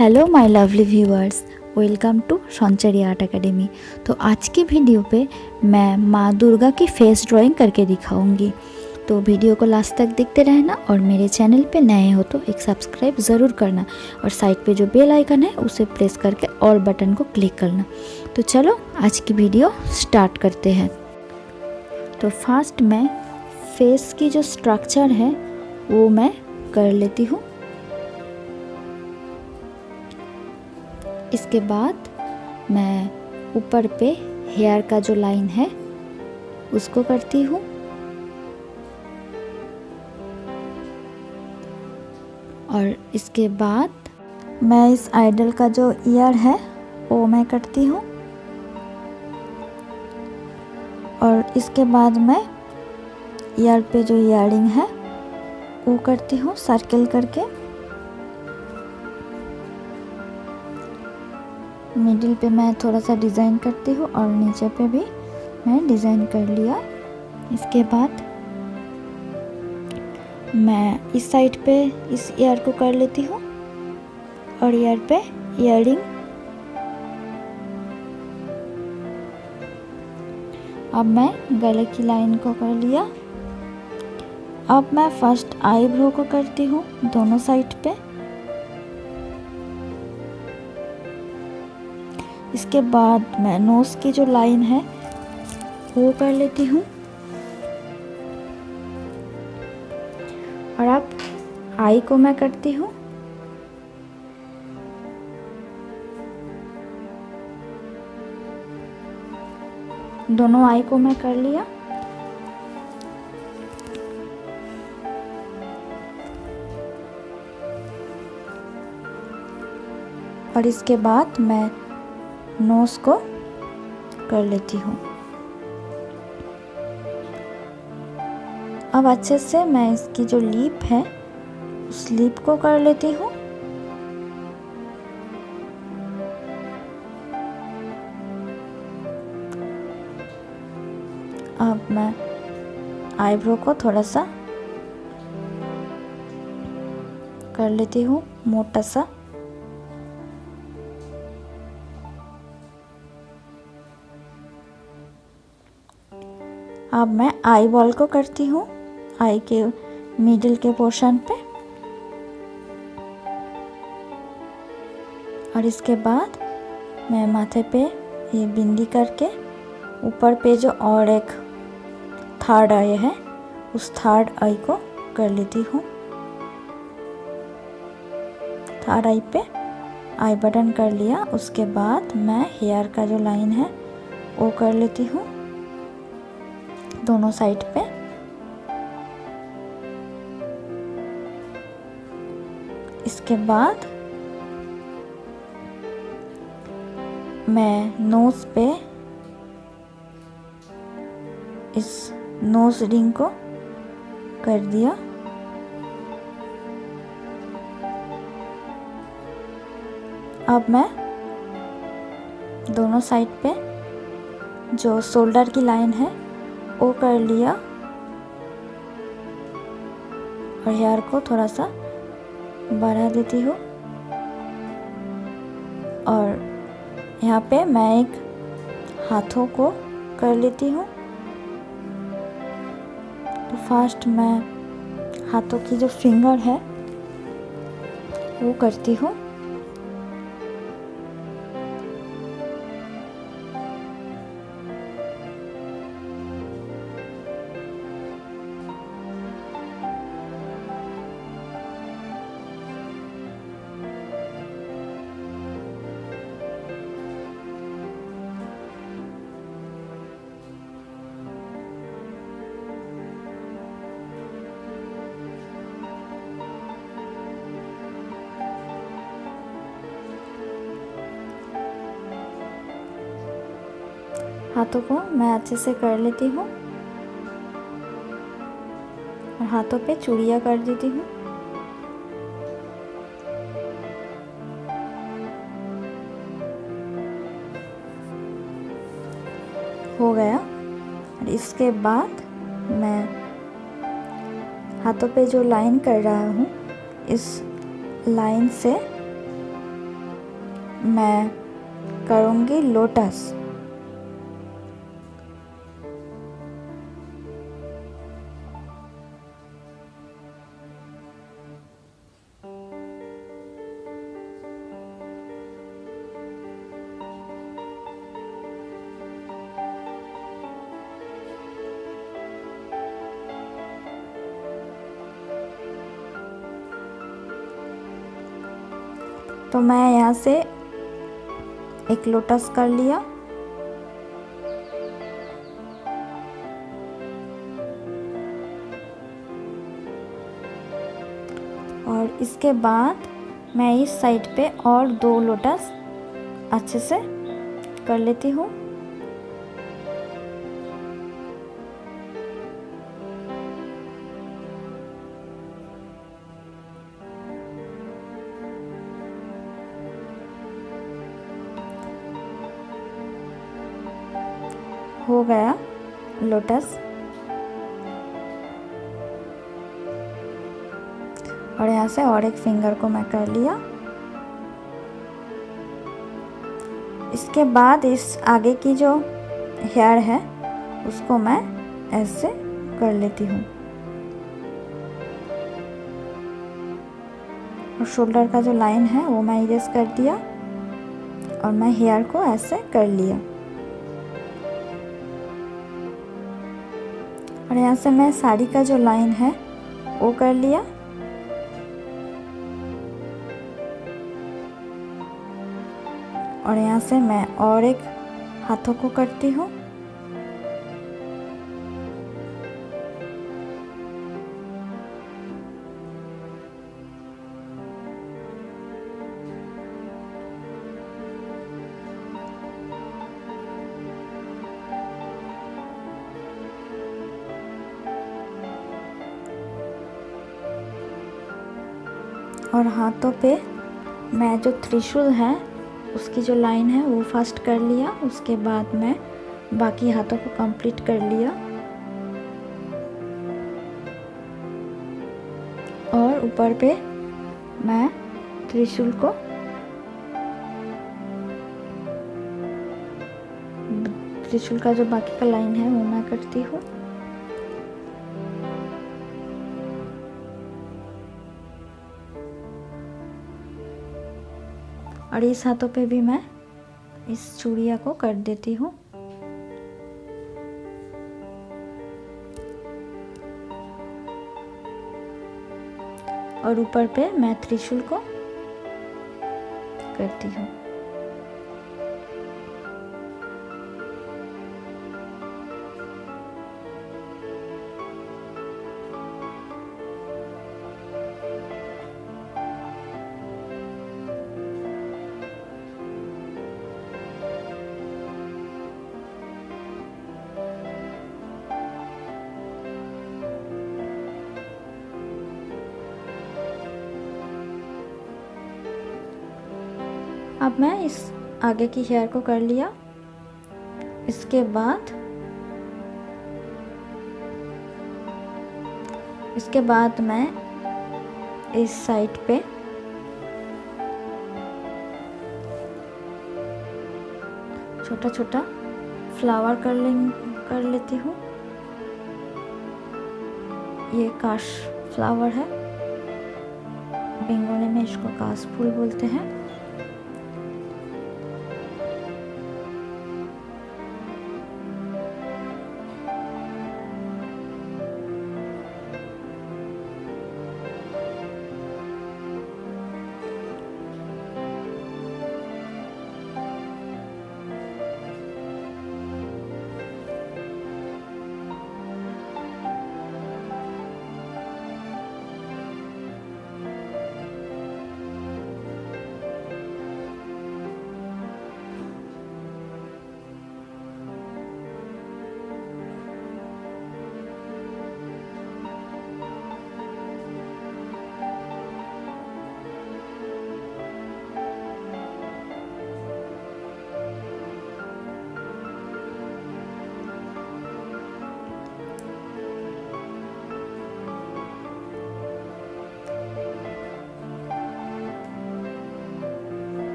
Hello my lovely viewers, welcome to Sanchari art academy. तो आज की वीडियो पे मैं माँ दुर्गा की फेस ड्राइंग करके दिखाऊंगी। तो वीडियो को लास्ट तक देखते रहना और मेरे चैनल पे नए हो तो एक सब्सक्राइब ज़रूर करना और साइड पे जो बेल आइकन है उसे प्रेस करके ऑल बटन को क्लिक करना। तो चलो आज की वीडियो स्टार्ट करते हैं। तो फर्स्ट मैं फेस की जो स्ट्रक्चर है वो मैं कर लेती हूँ। इसके बाद मैं ऊपर पे हेयर का जो लाइन है उसको करती हूँ और इसके बाद मैं इस आइडल का जो ईयर है वो मैं करती हूँ और इसके बाद मैं ईयर पे जो ईयरिंग है वो करती हूँ सर्कल करके। मिडिल पे मैं थोड़ा सा डिज़ाइन करती हूँ और नीचे पे भी मैं डिज़ाइन कर लिया। इसके बाद मैं इस साइड पे इस ईयर को कर लेती हूँ और ईयर पे ईयरिंग। अब मैं गले की लाइन को कर लिया। अब मैं फर्स्ट आईब्रो को करती हूँ दोनों साइड पे। इसके बाद मैं नोज़ की जो लाइन है वो कर लेती हूँ और अब आई को मैं करती हूँ। दोनों आई को मैं कर लिया। और इसके बाद मैं नोज़ को कर लेती हूँ। अब अच्छे से मैं इसकी जो लिप है उस लिप को कर लेती हूँ। अब मैं आईब्रो को थोड़ा सा कर लेती हूँ मोटा सा। अब मैं आई बॉल को करती हूँ आई के मिडिल के पोर्शन पे और इसके बाद मैं माथे पे ये बिंदी करके ऊपर पे जो और एक थर्ड आई है उस थर्ड आई को कर लेती हूँ। थर्ड आई पे आई बटन कर लिया। उसके बाद मैं हेयर का जो लाइन है वो कर लेती हूँ दोनों साइड पे। इसके बाद मैं नोज पे इस नोज रिंग को कर दिया। अब मैं दोनों साइड पे जो शोल्डर की लाइन है वो कर लिया और हेयर को थोड़ा सा बढ़ा देती हूँ और यहाँ पे मैं एक हाथों को कर लेती हूँ। तो फर्स्ट मैं हाथों की जो फिंगर है वो करती हूँ। हाथों को मैं अच्छे से कर लेती हूँ और हाथों पे चूड़ियाँ कर देती हूँ। हो गया। और इसके बाद मैं हाथों पे जो लाइन कर रहा हूँ इस लाइन से मैं करूँगी लोटस। तो मैं यहाँ से एक लोटस कर लिया और इसके बाद मैं इस साइड पे और 2 लोटस अच्छे से कर लेती हूँ। हो गया लोटस और यहाँ से और एक फिंगर को मैं कर लिया। इसके बाद इस आगे की जो हेयर है उसको मैं ऐसे कर लेती हूँ और शोल्डर का जो लाइन है वो मैं इरेज कर दिया और मैं हेयर को ऐसे कर लिया और यहाँ से मैं साड़ी का जो लाइन है वो कर लिया और यहाँ से मैं और एक हाथों को करती हूँ और हाथों पे मैं जो त्रिशूल है उसकी जो लाइन है वो फर्स्ट कर लिया। उसके बाद मैं बाकी हाथों को कंप्लीट कर लिया और ऊपर पे मैं त्रिशूल को त्रिशूल का जो बाकी का लाइन है वो मैं करती हूँ। और इस हाथों पे भी मैं इस चूड़िया को कर देती हूँ। और ऊपर पे मैं त्रिशूल को करती हूँ। अब मैं इस आगे की हेयर को कर लिया। इसके बाद मैं इस साइड पे छोटा छोटा फ्लावर कर लेती हूँ। ये काश फ्लावर है, बंगाली में इसको काश फूल बोलते हैं।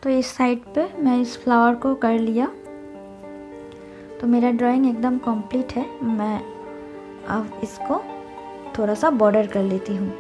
तो इस साइड पे मैं इस फ्लावर को कर लिया। तो मेरा ड्राइंग एकदम कंप्लीट है। मैं अब इसको थोड़ा सा बॉर्डर कर लेती हूँ।